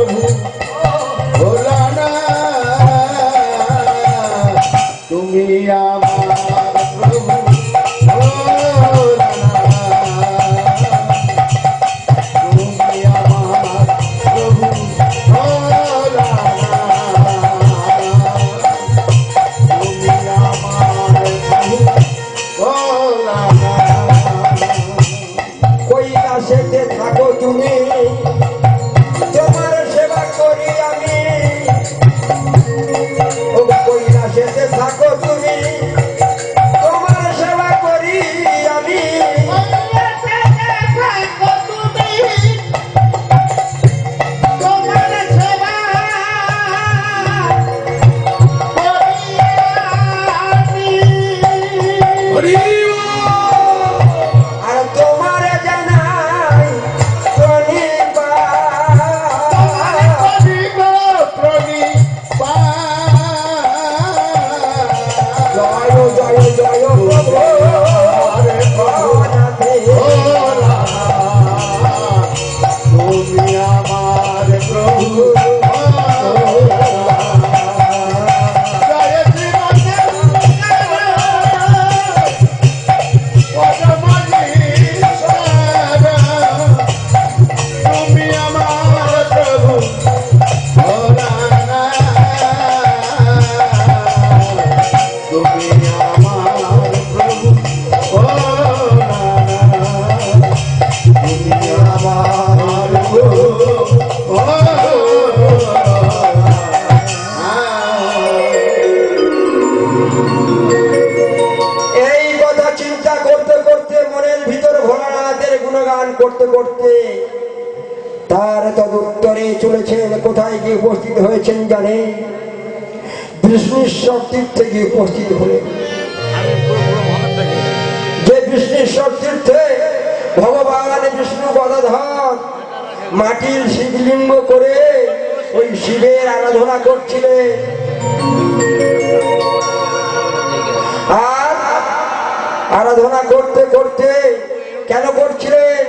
প্রভু ভোলানা তুমি আমার প্রভু ভোলানা তুমি আমার প্রভু ভোলানা তুমি আমার প্রভু ভোলানা কৈলাসেতে থাকো তুমি তোমার সেবা করি আমি ও কৈলাসেতে থাকো তুমি তোমার সেবা করি আমি আর তোমার জানাই জয় জয় জয় তুমি আমার প্রভু তুমি আমার প্রভু ভোলানা তুমি আমার প্রভু ভোলানা তুমি আমার প্রভু এই কথা চিন্তা করতে করতে মনের ভিতর ভোলানাথের গুণগান করতে করতে তার তদুত্তরে চলেছেন কোথায় গিয়ে উপস্থিত হয়েছেন জানে বিষ্ণুশ্বর তীর্থে গিয়ে উপস্থিত হলেন যে বিষ্ণুশ্বর তীর্থে ভগবান বিষ্ণু গদাধর মাটির শিবলিঙ্গ করে ওই শিবের আরাধনা করছিলেন আর আরাধনা করতে করতে কেন করছিলেন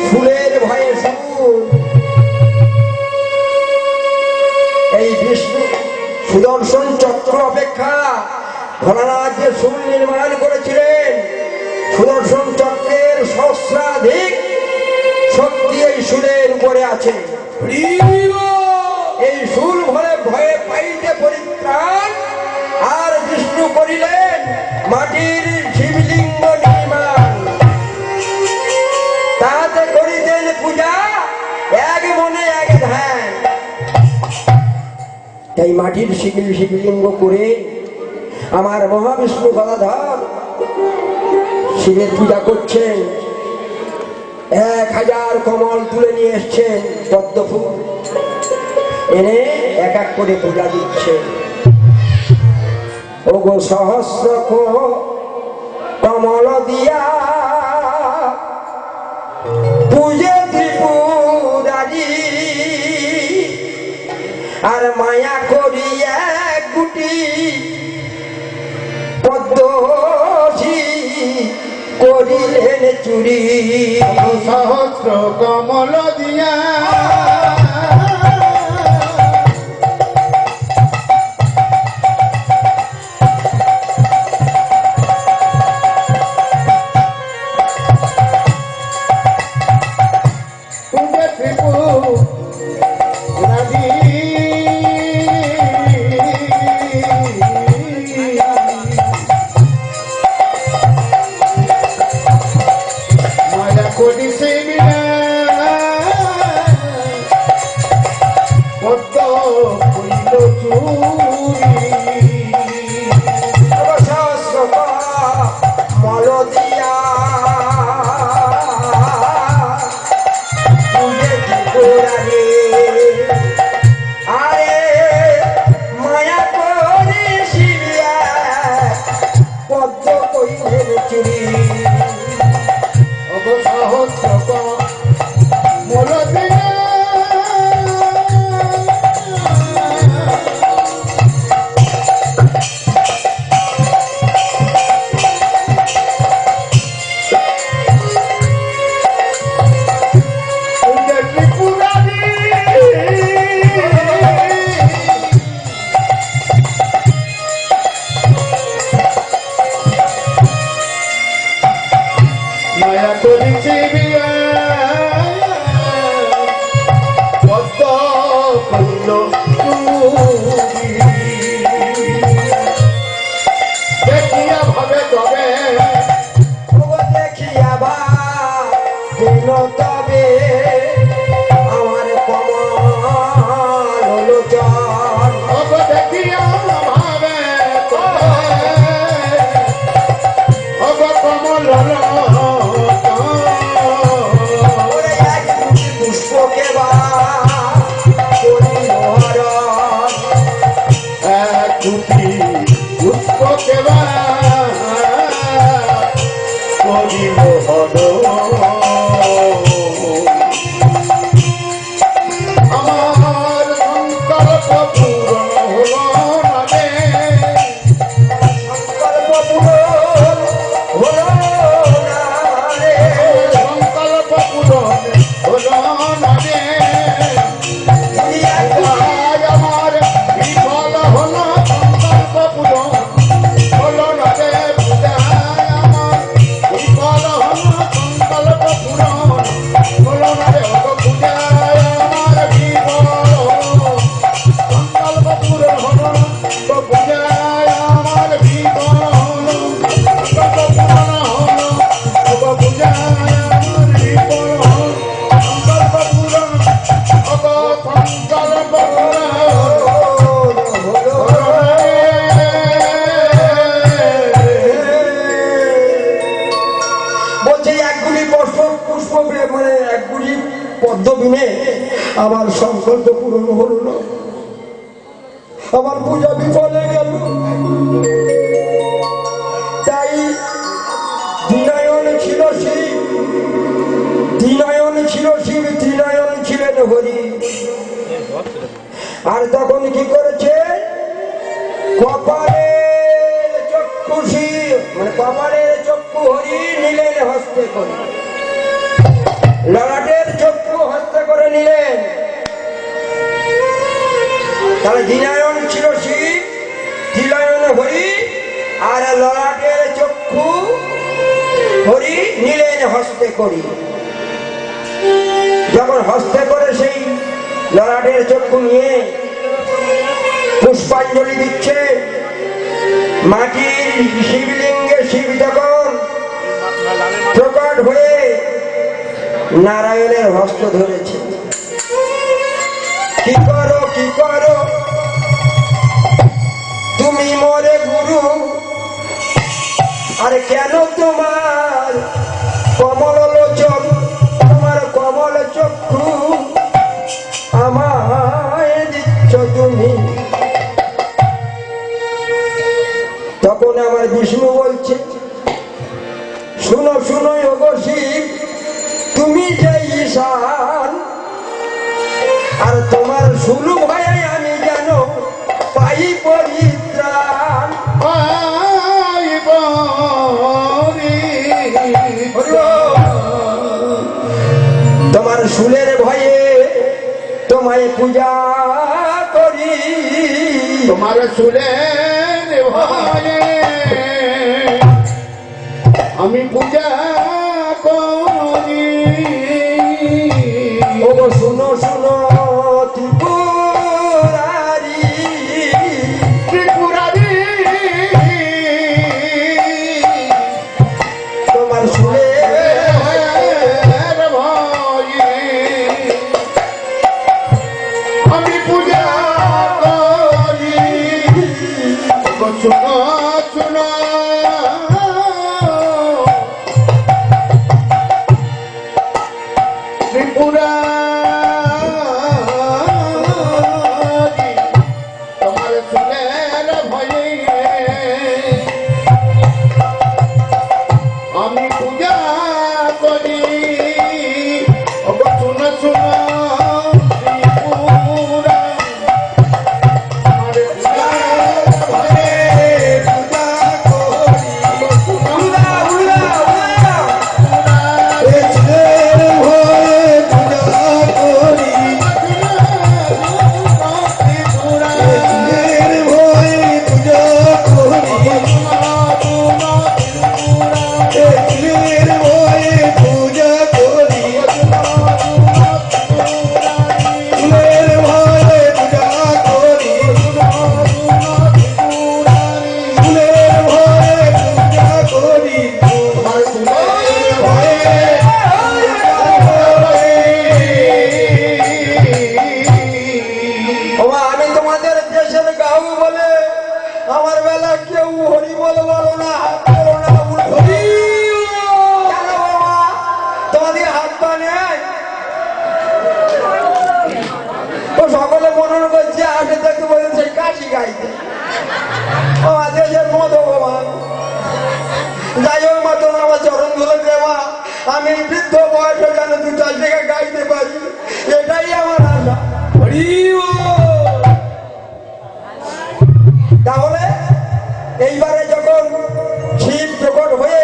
ফুলের ভয়ে ফুল এই বিষ্ণু সুদর্শন চক্র অপেক্ষা ভোলানাথ যে ফুল নির্মাণ করেছিলেন সুদর্শন চক্রের সহস্রাধিক শক্তি এই শুলের উপরে আছে এই শুল ভরে ভয়ে পাইতে পরিত্রাণ আর বিষ্ণু করিলেন মাটির শিবলিঙ্গ নির্মাণ তাহাতে করিতেন পূজা এক মনে এক ধ্যান তাই মাটির শিবলিঙ্গ করে আমার মহাবিষ্ণু গদাধর শিবের পূজা করছেন 1000 কমল তুলে নিয়ে এসছেন পদ্ম ফুল এনে এক এক করে পূজা দিচ্ছে ওগো সহস্র কমল দিয়া পূজে ত্রিপুরারি আর মায়া করি এক গুটি পদ্মশী করিলেন চুরি সহস্র কমল দিয়া কইল চুরি দেখিয়া ভাবে তবে দেখিয়া ভাবিল তবে আমার কমল লোচন দেখিয়া ভাবে কমল ওরে এক দুটি পুষ্পকে বা করিল হরণ এক দুটি পুষ্প কেবা করিল হরণ আমার সংকল্প পূরণ হলো না রে সংকল্প পূরণ হলো না রে সংকল্প পূরণ হলো না রে আজ আমার বিফল হলো সংকল্প পূরণ হলো না রে পূজায় আমার বিফল হলো সংকল্প পূরণ হলো না রে পূজায় আমার বিফল সংকল্প পূরণ হলো তো পূজায় আমার বিফল হলো সংকল্প পূরণ হলো তো পূজায় আমার বিফল হলো সংকল্প পূরণ হলো সংকল্প বলছে একগুলি পুষ্প পুষ্প মানে একগুলি পদ্ম বিনে আমার সংকল্প পূরণ হল না, আমার পূজা বিফলে গেল। তাই ত্রিনয়ন ছিল শিব, ত্রিনয়ন ছিল শিব, ত্রিনয়ন ছিলেন হরি। আর তখন কি করেছে, কপালের চক্ষু শিব মানে কপালের চক্ষু হরি নিলেন হস্তে করে, ললাটের চক্ষু হস্তে করে নিলেন। তাহলে দ্বিনয়ন ছিল শিব, ত্রিনয়ন হরি, আর ললাটের চক্ষু হরি নিলেন হস্তে করি। যখন হস্তে করে সেই ললাটের চক্ষু নিয়ে পুষ্পাঞ্জলি দিচ্ছে, মাটির শিবলিঙ্গে শিব যখন প্রকট হয়ে নারায়ণের হস্ত ধরেছে। কি করো কি করো তুমি মোরে গুরু, আর কেন তোমার কমল লোচন, তোমার কমল চক্ষু আমায় দিচ্ছ তুমি। তখন আমার বিষ্ণু বলছে, শুনো শুনো ওগো শিব, তুমি যে ঈশান, আর তোমার শুরু ভয়ে আমি যেন পাই পরিত্রাণ। তোমার শুলের ভয়ে তোমায় পূজা করি, তোমার সুরের ভয়ে আমি পূজা করি। ওগো শুনো শুনো ত্রিপুরারি, ত্রিপুরারি তোমার শুলের ভয়ে আমি পূজা করি। শুনো শুনো ত্রিপুরারি তোমার সুরের ভয়ে আমি পূজা করি। ওগো শুনো শুনো ত্রিপুরা আমার সুরের ভয়ে পূজা আমার বেলা কেউ হরি বল বলো না, হাত করো না, হরি কেন বাবা তোমাদের হাত পা নেয়? ও সকলে মনন করছে আসে দেখতে বলেছে কাশি গাইতে ও আজকে যে মদ ভগবান। যাই হোক মা তোমার আমার চরণ ধুলো দেওয়া, আমি বৃদ্ধ বয়সে যেন দু চার জায়গায় গাইতে পারি, এটাই আমার আশা। তাহলে এইবারে যখন শিব প্রকট হয়ে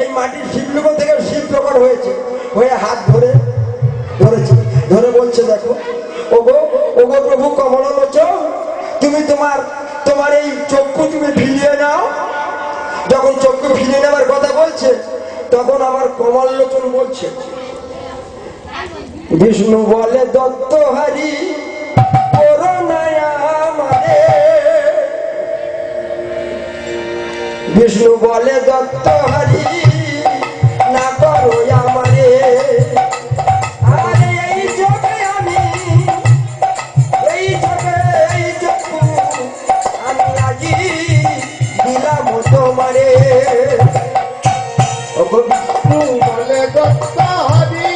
এই মাটির শিবলিঙ্গ থেকে শিব প্রকট হয়েছে, হয়ে হাত ধরেছে, ধরে বলছে দেখো ওগো ওগো প্রভু কমলালোচন, তুমি তোমার এই চক্ষু তুমি ফিরিয়ে নাও। যখন চক্ষু ফিরিয়ে নেবার কথা বলছে তখন আমার কমললোচন বলছে, বিষ্ণু বলে দত্ত হারি করুণায়া আমারে, বিষ্ণু বলে দত্ত হারি না করো আমারে। আরে এই চোখে আমি এই চোখে এই চক্ষু আমি আজি দিলাম তোমারে। বিষ্ণু বলে দত্ত হরি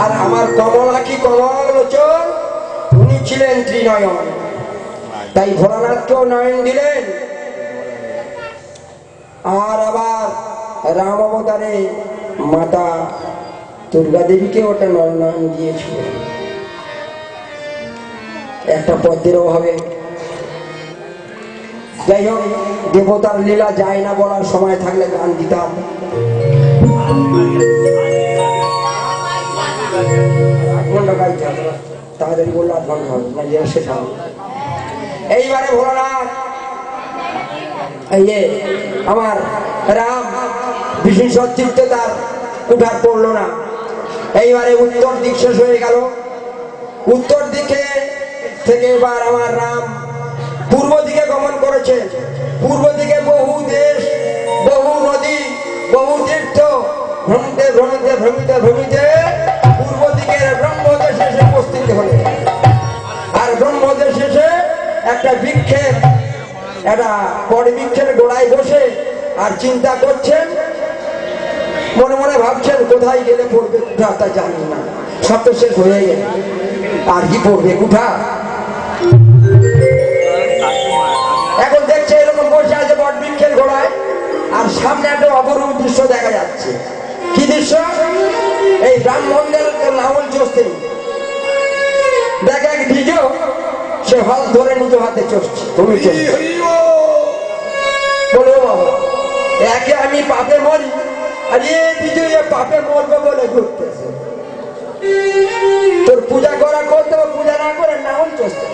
আর আমার কমলাক্ষী কমললোচন উনি ছিলেন ত্রিনয়ন। তাই ভোলানাথকেও নয়ন দিলেন। আর আবার রাম অবতারে মাতা দুর্গা দেবীকে ওটা নয়ন দিয়েছিল। একটা পদ্মের অভাবে যাই হোক, দেবতার লীলা যায় না বলার সময় থাকলে গান দিতাম। 8 ঘন্টা গাইতে হবে, তাড়াতাড়ি বললে 8 ঘন্টা হবে না, ইয়ে শেষ হবে। এইবারে ভোলানাথ এই যে আমার রাম বিষ্ণু সচিত্তে তার কুঠার পড়লো না। এইবারে উত্তর দিক শেষ হয়ে গেল। উত্তর দিকে থেকে এবার আমার রাম পূর্ব দিকে গমন করেছে। পূর্ব দিকে বহু দেশ, বহু নদী, বহু তীর্থ ভ্রমতে ভ্রমতে ভ্রমিতে ভ্রমিতে পূর্ব দিকের ব্রহ্মদেশ এসে উপস্থিত হলে। আর ব্রহ্মদেশ এসে একটা বৃক্ষের, একটা বড় বৃক্ষের গোড়ায় বসে আর চিন্তা করছেন, মনে মনে ভাবছেন কোথায় গেলে পড়বে কুঠা তা জানি না, সব তো শেষ হয়ে গেল, আর কি পড়বে কুঠা। এখন দেখছে এরকম বসে আছে বট বৃক্ষের গোড়ায়, আর সামনে একটা অপরূপ দৃশ্য দেখা যাচ্ছে। কি দৃশ্য? এই ব্রাহ্মণদের নাঙল চষতে দেখে এক দ্বিজ, সে হল ধরে নিজ হাতে চষছে, তুমি চষছে। বলো বাবা, একে আমি পাপে মরি, আর এই দ্বিজ পাপে মরবে বলে ঘুরতেছে। তোর পূজা করা করতে, পূজা না করে নাঙল চষতে।